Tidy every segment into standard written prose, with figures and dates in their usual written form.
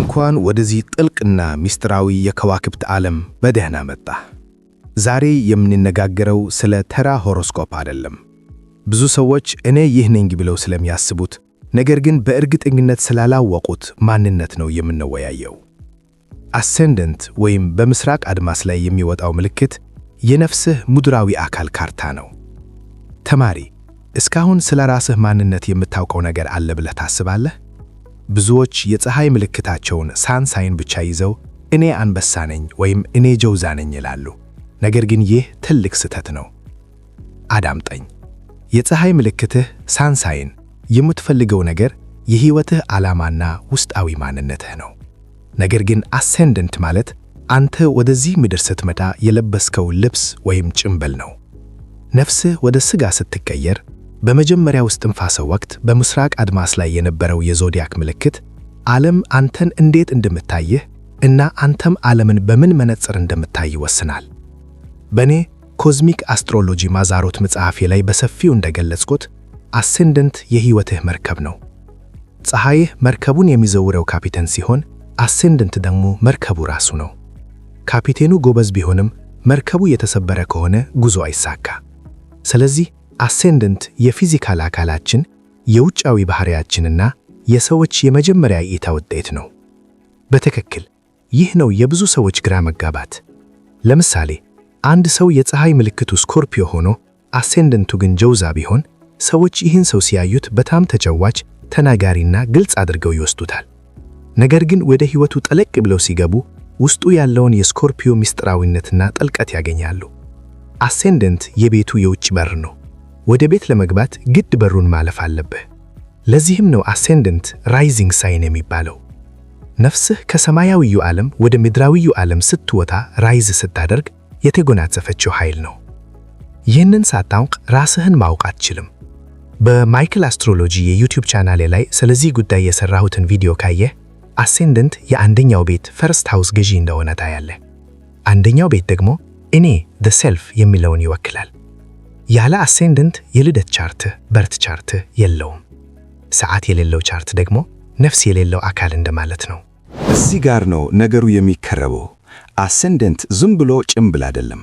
እንኳን ወደዚህ ጥልቅና ሚስጥራዊ የከዋክብት ዓለም በደህና መጣ። ዛሬ የምንነጋገረው ስለ ተራ ሆሮስኮፕ አይደለም። ብዙ ሰዎች እኔ ይህ ነኝ ብለው ስለሚያስቡት ነገር ግን በእርግጠኝነት ስላላወቁት ማንነት ነው የምንወያየው። አሴንደንት ወይም በምስራቅ አድማስ ላይ የሚወጣው ምልክት የነፍስህ ምድራዊ አካል ካርታ ነው። ተማሪ፣ እስካሁን ስለ ራስህ ማንነት የምታውቀው ነገር አለ ብለህ ታስባለህ? ብዙዎች የፀሐይ ምልክታቸውን ሳይን ብቻ ይዘው እኔ አንበሳ ነኝ ወይም እኔ ጀውዛ ነኝ ይላሉ። ነገር ግን ይህ ትልቅ ስህተት ነው። አዳምጠኝ። የፀሐይ ምልክትህ ሳይን የምትፈልገው ነገር የህይወትህ ዓላማና ውስጣዊ ማንነትህ ነው። ነገር ግን አሴንደንት ማለት አንተ ወደዚህ ምድር ስትመጣ የለበስከው ልብስ ወይም ጭንብል ነው። ነፍስህ ወደ ሥጋ ስትቀየር በመጀመሪያው እስትንፋስ ወቅት በምስራቅ አድማስ ላይ የነበረው የዞዲያክ ምልክት ዓለም አንተን እንዴት እንደምታይህ እና አንተም ዓለምን በምን መነጽር እንደምታይ ይወስናል። በእኔ ኮዝሚክ አስትሮሎጂ ማዛሮት መጽሐፌ ላይ በሰፊው እንደገለጽኩት አሴንደንት የህይወትህ መርከብ ነው። ፀሐይህ መርከቡን የሚዘውረው ካፒቴን ሲሆን አሴንደንት ደግሞ መርከቡ ራሱ ነው። ካፒቴኑ ጎበዝ ቢሆንም መርከቡ የተሰበረ ከሆነ ጉዞ አይሳካ። ስለዚህ አሴንደንት የፊዚካል አካላችን፣ የውጫዊ ባህሪያችንና የሰዎች የመጀመሪያ እይታ ውጤት ነው። በትክክል ይህ ነው የብዙ ሰዎች ግራ መጋባት። ለምሳሌ አንድ ሰው የፀሐይ ምልክቱ ስኮርፒዮ ሆኖ አሴንደንቱ ግን ጀውዛ ቢሆን ሰዎች ይህን ሰው ሲያዩት በጣም ተጫዋች፣ ተናጋሪና ግልጽ አድርገው ይወስዱታል። ነገር ግን ወደ ህይወቱ ጠለቅ ብለው ሲገቡ ውስጡ ያለውን የስኮርፒዮ ምስጢራዊነትና ጥልቀት ያገኛሉ። አሴንደንት የቤቱ የውጭ በር ነው። ወደ ቤት ለመግባት ግድ በሩን ማለፍ አለብህ። ለዚህም ነው አሴንደንት ራይዚንግ ሳይን የሚባለው። ነፍስህ ከሰማያዊው ዓለም ወደ ምድራዊው ዓለም ስትወጣ ራይዝ ስታደርግ የተጎናጸፈችው ኃይል ነው። ይህንን ሳታውቅ ራስህን ማወቅ አትችልም። በማይክል አስትሮሎጂ የዩቲዩብ ቻናሌ ላይ ስለዚህ ጉዳይ የሰራሁትን ቪዲዮ ካየህ አሴንደንት የአንደኛው ቤት ፈርስት ሃውስ ገዢ እንደሆነ ታያለህ። አንደኛው ቤት ደግሞ እኔ the self የሚለውን ይወክላል። ያለ አሴንደንት የልደት ቻርትህ በርት ቻርትህ የለውም። ሰዓት የሌለው ቻርት ደግሞ ነፍስ የሌለው አካል እንደማለት ነው። እዚህ ጋር ነው ነገሩ የሚከረበው። አሴንደንት ዝም ብሎ ጭምብል አይደለም።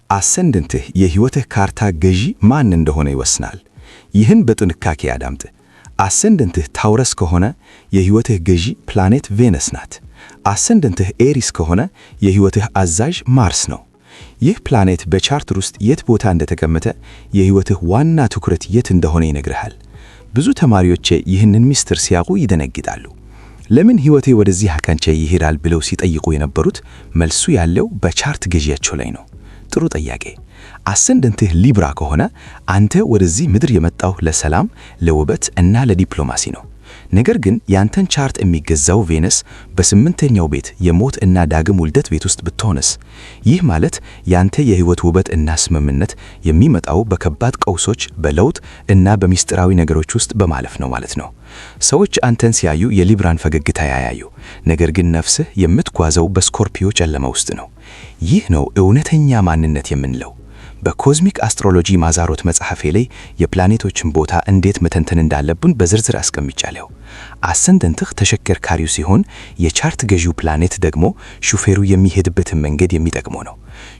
አሴንደንትህ የህይወትህ ካርታ ገዢ ማን እንደሆነ ይወስናል። ይህን በጥንቃቄ አዳምጥ። አሴንደንትህ ታውረስ ከሆነ የህይወትህ ገዢ ፕላኔት ቬነስ ናት። አሴንደንትህ ኤሪስ ከሆነ የህይወትህ አዛዥ ማርስ ነው። ይህ ፕላኔት በቻርተር ውስጥ የት ቦታ እንደተቀመጠ የህይወትህ ዋና ትኩረት የት እንደሆነ ይነግርሃል። ብዙ ተማሪዎች ይህንን ሚስጥር ሲያውቁ ይደነግጣሉ። ለምን ህይወቴ ወደዚህ አቅጣጫ ይሄዳል ብለው ሲጠይቁ የነበሩት መልሱ ያለው በቻርት ገዢያቸው ላይ ነው። ጥሩ ጥያቄ። አሴንደንትህ ሊብራ ከሆነ አንተ ወደዚህ ምድር የመጣው ለሰላም፣ ለውበት እና ለዲፕሎማሲ ነው። ነገር ግን ያንተን ቻርት የሚገዛው ቬነስ በስምንተኛው ቤት የሞት እና ዳግም ውልደት ቤት ውስጥ ብትሆንስ? ይህ ማለት ያንተ የህይወት ውበት እና ስምምነት የሚመጣው በከባድ ቀውሶች፣ በለውጥ እና በሚስጥራዊ ነገሮች ውስጥ በማለፍ ነው ማለት ነው። ሰዎች አንተን ሲያዩ የሊብራን ፈገግታ ያያዩ፣ ነገር ግን ነፍስህ የምትጓዘው በስኮርፒዮ ጨለማ ውስጥ ነው። ይህ ነው እውነተኛ ማንነት የምንለው። በኮዝሚክ አስትሮሎጂ ማዛሮት መጽሐፌ ላይ የፕላኔቶችን ቦታ እንዴት መተንተን እንዳለብን በዝርዝር አስቀምጫለሁ። አሴንደንትህ ተሽከርካሪው ሲሆን የቻርት ገዢው ፕላኔት ደግሞ ሹፌሩ የሚሄድበትን መንገድ የሚጠቅመው ነው።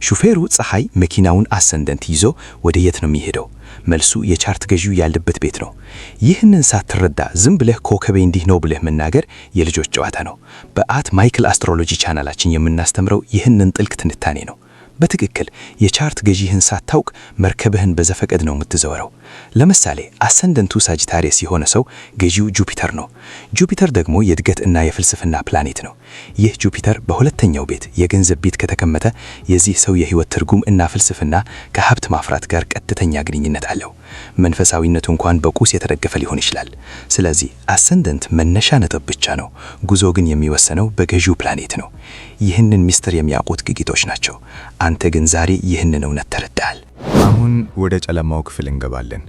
ሹፌሩ ፀሐይ መኪናውን አሴንደንት ይዞ ወደ የት ነው የሚሄደው? መልሱ የቻርት ገዢው ያለበት ቤት ነው። ይህንን ሳትረዳ ዝም ብለህ ኮከቤ እንዲህ ነው ብለህ መናገር የልጆች ጨዋታ ነው። በአት ማይክል አስትሮሎጂ ቻናላችን የምናስተምረው ይህንን ጥልቅ ትንታኔ ነው። በትክክል የቻርት ገዢህን ሳታውቅ መርከብህን በዘፈቀድ ነው የምትዘወረው። ለምሳሌ አሴንደንቱ ሳጂታሪየስ የሆነ ሰው ገዢው ጁፒተር ነው። ጁፒተር ደግሞ የእድገት እና የፍልስፍና ፕላኔት ነው። ይህ ጁፒተር በሁለተኛው ቤት የገንዘብ ቤት ከተቀመጠ የዚህ ሰው የህይወት ትርጉም እና ፍልስፍና ከሀብት ማፍራት ጋር ቀጥተኛ ግንኙነት አለው። መንፈሳዊነቱ እንኳን በቁስ የተደገፈ ሊሆን ይችላል። ስለዚህ አሴንደንት መነሻ ነጥብ ብቻ ነው፣ ጉዞ ግን የሚወሰነው በገዢው ፕላኔት ነው። ይህንን ሚስጥር የሚያውቁት ጥቂቶች ናቸው። አንተ ግን ዛሬ ይህንን እውነት ተረዳሃል። አሁን ወደ ጨለማው ክፍል እንገባለን።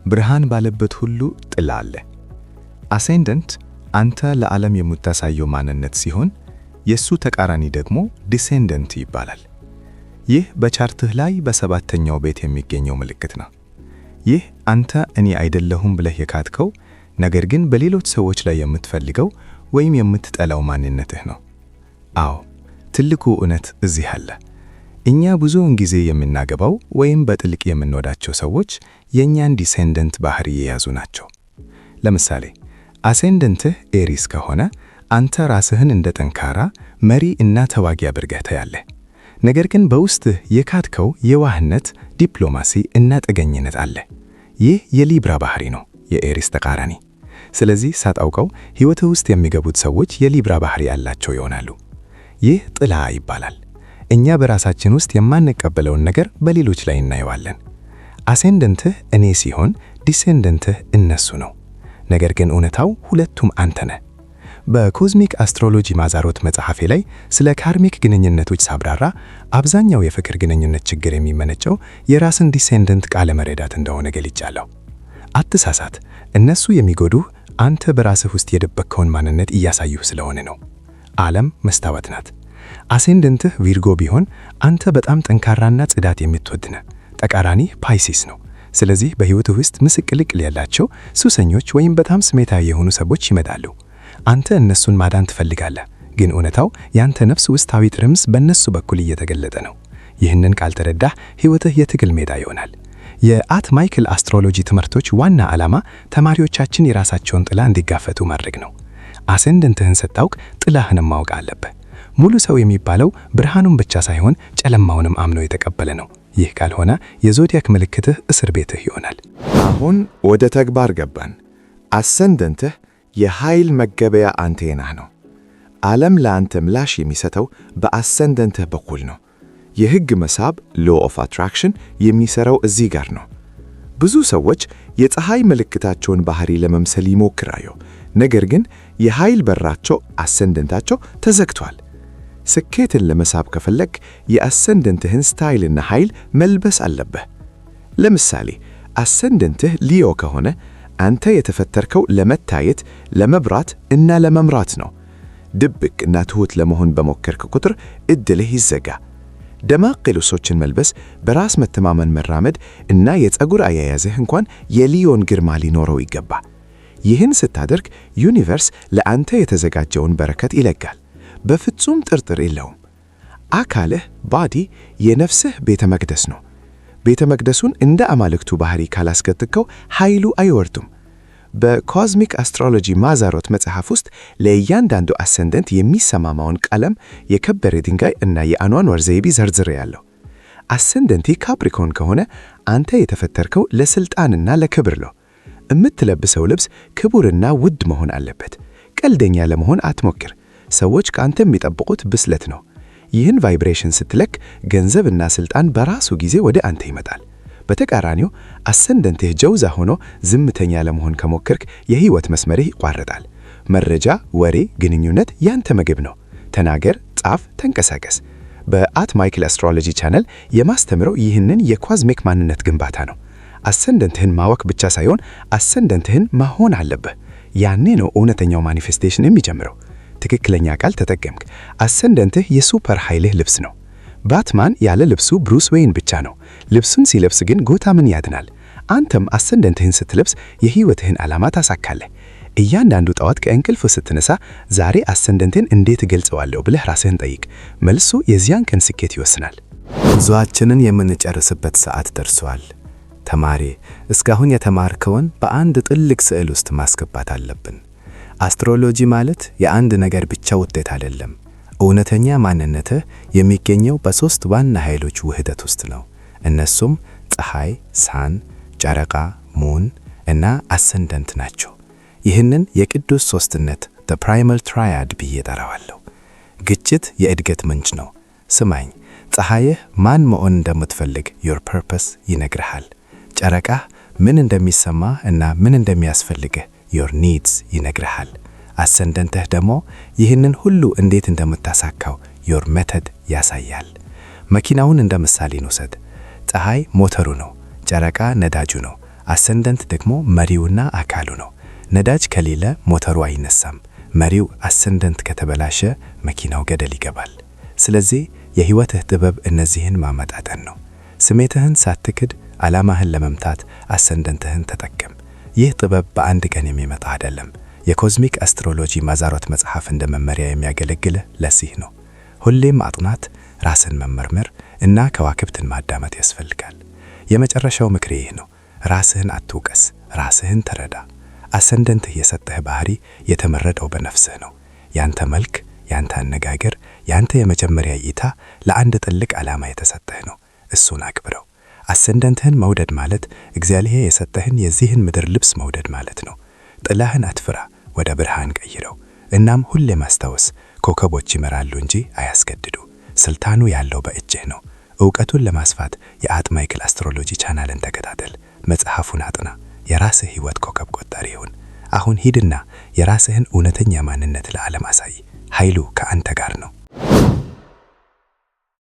ብርሃን ባለበት ሁሉ ጥላ አለ። አሴንደንት አንተ ለዓለም የምታሳየው ማንነት ሲሆን የሱ ተቃራኒ ደግሞ ዲሴንደንት ይባላል። ይህ በቻርትህ ላይ በሰባተኛው ቤት የሚገኘው ምልክት ነው። ይህ አንተ እኔ አይደለሁም ብለህ የካድከው ነገር ግን በሌሎች ሰዎች ላይ የምትፈልገው ወይም የምትጠላው ማንነትህ ነው? አዎ፣ ትልቁ እውነት እዚህ አለ። እኛ ብዙውን ጊዜ የምናገባው ወይም በጥልቅ የምንወዳቸው ሰዎች የእኛን ዲሴንደንት ባህሪ የያዙ ናቸው። ለምሳሌ አሴንደንትህ ኤሪስ ከሆነ አንተ ራስህን እንደ ጠንካራ መሪ እና ተዋጊ አድርገህ ታያለህ። ነገር ግን በውስጥህ የካድከው የዋህነት፣ ዲፕሎማሲ እና ጥገኝነት አለ። ይህ የሊብራ ባህሪ ነው፣ የኤሪስ ተቃራኒ። ስለዚህ ሳታውቀው ሕይወትህ ውስጥ የሚገቡት ሰዎች የሊብራ ባህሪ ያላቸው ይሆናሉ። ይህ ጥላ ይባላል። እኛ በራሳችን ውስጥ የማንቀበለውን ነገር በሌሎች ላይ እናየዋለን። አሴንደንትህ እኔ ሲሆን ዲሴንደንትህ እነሱ ነው። ነገር ግን እውነታው ሁለቱም አንተ ነህ። በኮዝሚክ አስትሮሎጂ ማዛሮት መጽሐፌ ላይ ስለ ካርሚክ ግንኙነቶች ሳብራራ አብዛኛው የፍቅር ግንኙነት ችግር የሚመነጨው የራስን ዲሴንደንት ቃለ መረዳት እንደሆነ ገልጫለሁ። አትሳሳት፣ እነሱ የሚጎዱህ አንተ በራስህ ውስጥ የደበቅከውን ማንነት እያሳዩህ ስለሆነ ነው። ዓለም መስታወት ናት። አሴንደንትህ ቪርጎ ቢሆን አንተ በጣም ጠንካራና ጽዳት የምትወድ ነህ። ተቃራኒህ ፓይሲስ ነው። ስለዚህ በሕይወትህ ውስጥ ምስቅልቅል ያላቸው ሱሰኞች ወይም በጣም ስሜታዊ የሆኑ ሰዎች ይመጣሉ። አንተ እነሱን ማዳን ትፈልጋለህ፣ ግን እውነታው ያንተ ነፍስ ውስጣዊ ትርምስ በእነሱ በኩል እየተገለጠ ነው። ይህንን ካልተረዳህ ሕይወትህ የትግል ሜዳ ይሆናል። የአት ማይክል አስትሮሎጂ ትምህርቶች ዋና ዓላማ ተማሪዎቻችን የራሳቸውን ጥላ እንዲጋፈቱ ማድረግ ነው። አሴንደንትህን ስታውቅ ጥላህንም ማወቅ አለብህ። ሙሉ ሰው የሚባለው ብርሃኑን ብቻ ሳይሆን ጨለማውንም አምኖ የተቀበለ ነው። ይህ ካልሆነ የዞዲያክ ምልክትህ እስር ቤትህ ይሆናል። አሁን ወደ ተግባር ገባን። አሴንደንትህ የኃይል መገበያ አንቴናህ ነው። ዓለም ለአንተ ምላሽ የሚሰጠው በአሴንደንትህ በኩል ነው። የሕግ መሳብ ሎ ኦፍ አትራክሽን የሚሰራው እዚህ ጋር ነው። ብዙ ሰዎች የፀሐይ ምልክታቸውን ባህሪ ለመምሰል ይሞክራሉ፣ ነገር ግን የኃይል በራቸው አሴንደንታቸው ተዘግቷል። ስኬትን ለመሳብ ከፈለግ የአሴንደንትህን ስታይልና ኃይል መልበስ አለብህ። ለምሳሌ አሴንደንትህ ሊዮ ከሆነ አንተ የተፈጠርከው ለመታየት፣ ለመብራት እና ለመምራት ነው። ድብቅ እና ትሑት ለመሆን በሞከርክ ቁጥር ዕድልህ ይዘጋ። ደማቅ ልብሶችን መልበስ፣ በራስ መተማመን መራመድ እና የፀጉር አያያዝህ እንኳን የሊዮን ግርማ ሊኖረው ይገባ። ይህን ስታደርግ ዩኒቨርስ ለአንተ የተዘጋጀውን በረከት ይለጋል። በፍጹም ጥርጥር የለውም። አካልህ ባዲ የነፍስህ ቤተ መቅደስ ነው። ቤተ መቅደሱን እንደ አማልክቱ ባህሪ ካላስገጥከው ኃይሉ አይወርዱም። በኮዝሚክ አስትሮሎጂ ማዛሮት መጽሐፍ ውስጥ ለእያንዳንዱ አሴንደንት የሚሰማማውን ቀለም፣ የከበረ ድንጋይ እና የአኗኗር ዘይቤ ዘርዝሬያለሁ። አሴንደንቲ ካፕሪኮን ከሆነ አንተ የተፈጠርከው ለስልጣንና ለክብር ነው። የምትለብሰው ልብስ ክቡርና ውድ መሆን አለበት። ቀልደኛ ለመሆን አትሞክር። ሰዎች ከአንተ የሚጠብቁት ብስለት ነው። ይህን ቫይብሬሽን ስትለክ ገንዘብና ስልጣን በራሱ ጊዜ ወደ አንተ ይመጣል። በተቃራኒው አሴንደንትህ ጀውዛ ሆኖ ዝምተኛ ለመሆን ከሞከርክ የህይወት መስመርህ ይቋረጣል። መረጃ፣ ወሬ፣ ግንኙነት ያንተ ምግብ ነው። ተናገር፣ ጻፍ፣ ተንቀሳቀስ። በአት ማይክል አስትሮሎጂ ቻነል የማስተምረው ይህንን የኮዝሚክ ማንነት ግንባታ ነው። አሴንደንትህን ማወቅ ብቻ ሳይሆን አሴንደንትህን መሆን አለብህ። ያኔ ነው እውነተኛው ማኒፌስቴሽን የሚጀምረው። ትክክለኛ ቃል ተጠቀምክ። አሴንደንትህ የሱፐር ኃይልህ ልብስ ነው። ባትማን ያለ ልብሱ ብሩስ ዌይን ብቻ ነው። ልብሱን ሲለብስ ግን ጎታምን ያድናል። አንተም አሴንደንትህን ስትለብስ የህይወትህን ዓላማ ታሳካለህ። እያንዳንዱ ጠዋት ከእንቅልፍ ስትነሳ ዛሬ አሴንደንትን እንዴት እገልጸዋለሁ ብለህ ራስህን ጠይቅ። መልሱ የዚያን ቀን ስኬት ይወስናል። ጉዞአችንን የምንጨርስበት ሰዓት ደርሷል። ተማሪ፣ እስካሁን የተማርከውን በአንድ ጥልቅ ስዕል ውስጥ ማስገባት አለብን። አስትሮሎጂ ማለት የአንድ ነገር ብቻ ውጤት አይደለም። እውነተኛ ማንነትህ የሚገኘው በሶስት ዋና ኃይሎች ውህደት ውስጥ ነው። እነሱም ፀሐይ፣ ሳን፣ ጨረቃ፣ ሙን እና አሴንደንት ናቸው። ይህንን የቅዱስ ሶስትነት the primal triad ብዬ ጠራዋለሁ። ግጭት የእድገት ምንጭ ነው። ስማኝ፣ ፀሐይህ ማን መሆን እንደምትፈልግ your purpose ይነግርሃል። ጨረቃህ ምን እንደሚሰማ እና ምን እንደሚያስፈልግህ your needs ይነግርሃል። አሴንደንትህ ደግሞ ይህንን ሁሉ እንዴት እንደምታሳካው your method ያሳያል። መኪናውን እንደ ምሳሌ እንውሰድ። ፀሐይ ሞተሩ ነው፣ ጨረቃ ነዳጁ ነው፣ አሴንደንት ደግሞ መሪውና አካሉ ነው። ነዳጅ ከሌለ ሞተሩ አይነሳም። መሪው አሴንደንት ከተበላሸ መኪናው ገደል ይገባል። ስለዚህ የህይወትህ ጥበብ እነዚህን ማመጣጠን ነው። ስሜትህን ሳትክድ ዓላማህን ለመምታት አሴንደንትህን ተጠቀም። ይህ ጥበብ በአንድ ቀን የሚመጣ አይደለም። የኮዝሚክ አስትሮሎጂ ማዛሮት መጽሐፍ እንደ መመሪያ የሚያገለግልህ ለዚህ ነው። ሁሌም ማጥናት፣ ራስን መመርመር እና ከዋክብትን ማዳመጥ ያስፈልጋል። የመጨረሻው ምክሬ ይህ ነው። ራስህን አትውቀስ፣ ራስህን ተረዳ። አሰንደንትህ የሰጠህ ባህሪ የተመረጠው በነፍስህ ነው። ያንተ መልክ፣ ያንተ አነጋገር፣ ያንተ የመጀመሪያ እይታ ለአንድ ትልቅ ዓላማ የተሰጠህ ነው። እሱን አክብረው። አሰንደንትህን መውደድ ማለት እግዚአብሔር የሰጠህን የዚህን ምድር ልብስ መውደድ ማለት ነው። ጥላህን አትፍራ፣ ወደ ብርሃን ቀይረው። እናም ሁሌ ማስታወስ፣ ኮከቦች ይመራሉ እንጂ አያስገድዱ። ስልጣኑ ያለው በእጅህ ነው። ዕውቀቱን ለማስፋት የአጥማይክል አስትሮሎጂ ቻናልን ተከታተል። መጽሐፉን አጥና። የራስህ ሕይወት ኮከብ ቆጣሪ ይሁን። አሁን ሂድና የራስህን እውነተኛ ማንነት ለዓለም አሳይ። ኃይሉ ከአንተ ጋር ነው።